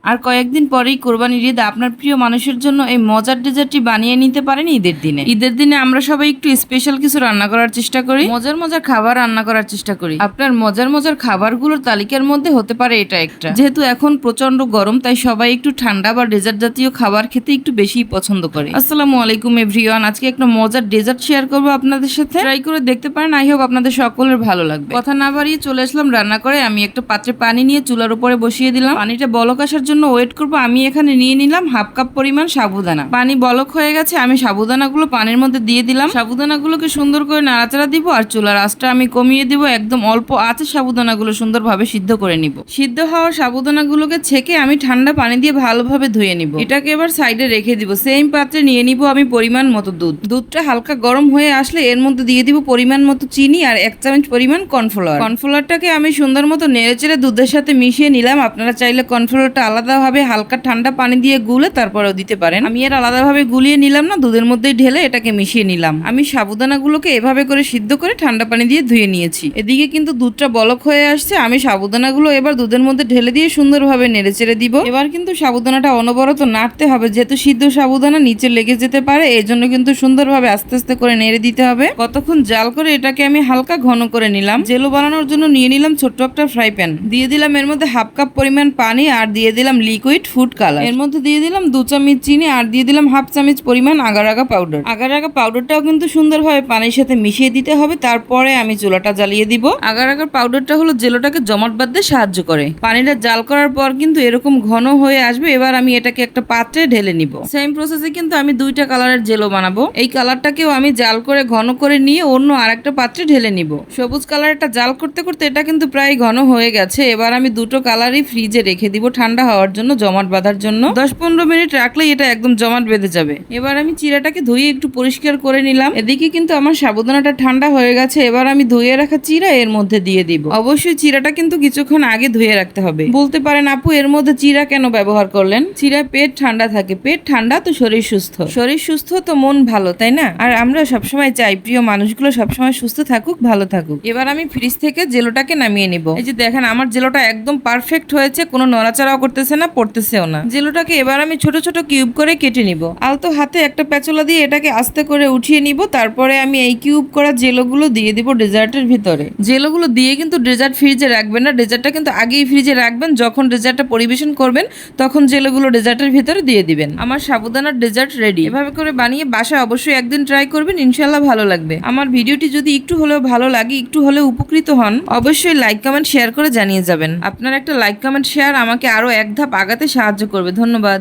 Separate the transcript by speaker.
Speaker 1: আর কয়েকদিন পরেই কোরবানির ঈদ। আপনার প্রিয় মানুষের জন্য এই মজার ডেজার্টটি বানিয়ে নিতে পারেন ঈদের দিনে। ঈদের দিনে আমরা সবাই একটু স্পেশাল কিছু রান্না করার চেষ্টা করি, মজার মজার খাবার রান্না করার চেষ্টা করি। আপনার মজার মজার খাবারগুলোর তালিকার মধ্যে হতে পারে এটা একটা। যেহেতু এখন প্রচন্ড গরম, তাই সবাই একটু ঠান্ডা বা ডেজার্ট জাতীয় খাবার খেতে একটু বেশি পছন্দ করে। আসসালামু আলাইকুম এভরিওয়ান, আজকে একটা মজার ডেজার্ট শেয়ার করবো আপনাদের সাথে। ট্রাই করে দেখতে পারেন, আই হোপ আপনাদের সকলের ভালো লাগবে। কথা না বাড়িয়ে চলে আসলাম রান্না করে। আমি একটা পাত্রে পানি নিয়ে চুলার উপরে বসিয়ে দিলাম। পানিটা বলক আসার জন্য ওয়েট করবো। আমি এখানে নিয়ে নিলাম হাফ কাপ পরিমাণ সাবুদানা। পানি বলক হয়ে গেছে, আমি সাবুদানাগুলো পানির মধ্যে দিয়ে দিলাম। সাবুদানাগুলোকে সুন্দর করে নাড়াচাড়া দিব আর চুলার আঁচটা আমি কমিয়ে দিব। একদম অল্প আঁচে সাবুদানাগুলো সুন্দরভাবে সিদ্ধ করে নিব। সিদ্ধ হওয়া সাবুদানাগুলোকে ছেঁকে আমি ঠান্ডা পানি দিয়ে ভালোভাবে ধুয়ে নিব। এটাকে এবার সাইডে রেখে দিব। সেম পাত্রে নিয়ে নিব আমি পরিমাণ মতো দুধ। দুধটা হালকা গরম হয়ে আসলে এর মধ্যে দিয়ে দিব পরিমাণ মতো চিনি আর 1 চামচ পরিমাণ কর্নফ্লাওয়ার। কর্নফ্লাওয়ারটাকে আমি সুন্দর মতো নেড়েচেড়ে দুধের সাথে মিশিয়ে নিলাম। আপনারা চাইলে কর্নফ্লাওয়ারটা আলাদাভাবে হালকা ঠান্ডা পানি দিয়ে গুলে তারপরেও দিতে পারেন। আমি আর আলাদাভাবে গুলিয়ে নিলাম না, দুধের মধ্যেই ঢেলে এটাকে মিশিয়ে নিলাম। আমি সাবুদানাগুলোকে এভাবে করে সিদ্ধ করে ঠান্ডা পানি দিয়ে ধুয়ে নিয়েছি। এদিকে কিন্তু দুধটা বলক হয়ে আসছে। আমি সাবুদানাগুলো এবার দুধের মধ্যে ঢেলে দিয়ে সুন্দরভাবে নেড়েচেড়ে দিব। এবার কিন্তু সাবুদানাটা অনবরত নাড়তে হবে, যেহেতু সিদ্ধ সাবুদানা নিচে লেগে যেতে পারে। এই জন্য কিন্তু সুন্দরভাবে আস্তে আস্তে করে নেড়ে দিতে হবে। কতক্ষণ জাল করে এটাকে আমি হালকা ঘন করে নিলাম। জেলো বানানোর জন্য নিয়ে নিলাম ছোট্ট একটা ফ্রাই প্যান। দিয়ে দিলাম এর মধ্যে হাফ কাপ পরিমাণ পানি আর দিয়ে দিলাম লিকুইড ফুড কালার। এর মধ্যে দিয়ে দিলাম 2 চামচ চিনি আর দিয়ে দিলাম হাফ চামচ পরিমাণ আগার আগা পাউডার। আগার আগা পাউডারটাও কিন্তু সুন্দরভাবে পানির সাথে মিশিয়ে দিতে হবে। তারপরে আমি চুলাটা জ্বালিয়ে দিব। আগার আগার পাউডারটা হলো জেলোটাকে জমাট বাঁধতে সাহায্য করে। পানিটা জাল করার পর কিন্তু এরকম ঘন হয়ে আসবে। এবার আমি এটাকে একটা পাত্রে ঢেলে নিব। সেম প্রসেসে কিন্তু আমি 2টা কালারের জেলো বানাবো। এই কালারটাকেও আমি জাল করে ঘন করে নিয়ে অন্য আরেকটা পাত্রে ঢেলে নিব। সবুজ কালারটা জাল করতে করতে এটা কিন্তু প্রায় ঘন হয়ে গেছে। এবার আমি দুটো কালারই ফ্রিজে রেখে দিব ঠান্ডা হওয়ার জন্য, জমাট বাঁধার জন্য। 10-15 মিনিট রাখলেই এটা একদম জমাট বেঁধে যাবে। এবার আমি চিরাটাকে ধুয়ে একটু পরিষ্কার করে নিলাম। এদিকে কিন্তু আমার সাবুদানাটা ঠান্ডা হয়ে গেছে। এবার আমি ধুয়ে রাখা চিরা এর মধ্যে দিয়ে দিব। অবশ্যই চিরাটা কিন্তু কিছুক্ষণ আগে ধুয়ে রাখতে হবে। বলতে পারেন আপু এর মধ্যে চিরা কেন ব্যবহার করলেন? চিরায় পেট ঠান্ডা থাকে। পেট ঠান্ডা তো শরীর সুস্থ, শরীর সুস্থ তো মন ভালো, তাই না? আর আমরা সবসময় চাই প্রিয় মানুষগুলো সবসময় সুস্থ থাকুক, ভালো থাকুক। এবার আমি ফ্রিজ থেকে জেলোটাকে নামিয়ে নিব। এই যে দেখেন আমার জেলোটা একদম পারফেক্ট হয়েছে, কোনো নড়াচড়াও করতেছে না, পড়তেছেও না। জেলোটাকে এবার আমি ছোট ছোট কিউব করে কেটে নিব। আলতো হাতে একটা প্যাচলা দিয়ে এটাকে আস্তে করে উঠিয়ে নিব। তারপরে আমি এই কিউব করা জেলোগুলো দিয়ে দিব ডেজার্টের ভিতরে। জেলোগুলো দিয়ে কিন্তু ডেজার্ট ফ্রিজে রাখবেন না, ডেজার্টটা কিন্তু আগেই ফ্রিজে রাখবেন। যখন ডেজার্টটা পরিবেশন করবেন তখন জেলোগুলো ডেজার্টের ভিতরে দিয়ে দিবেন। আমার সাবুদানার ডেজার্ট রেডি। এভাবে করে বানিয়ে বাসায় অবশ্যই একদিন ট্রাই করবেন, ইনশাল্লাহ ভালো লাগবে। আমার ভিডিওটি যদি একটু হলেও ভালো লাগে, একটু হলেও উপকৃত হন, অবশ্যই লাইক কমেন্ট শেয়ার করে জানিয়ে যাবেন। আপনার একটা লাইক কমেন্ট শেয়ার আমাকে আরো এক ধাপ আগাতে সাহায্য করবে। ধন্যবাদ।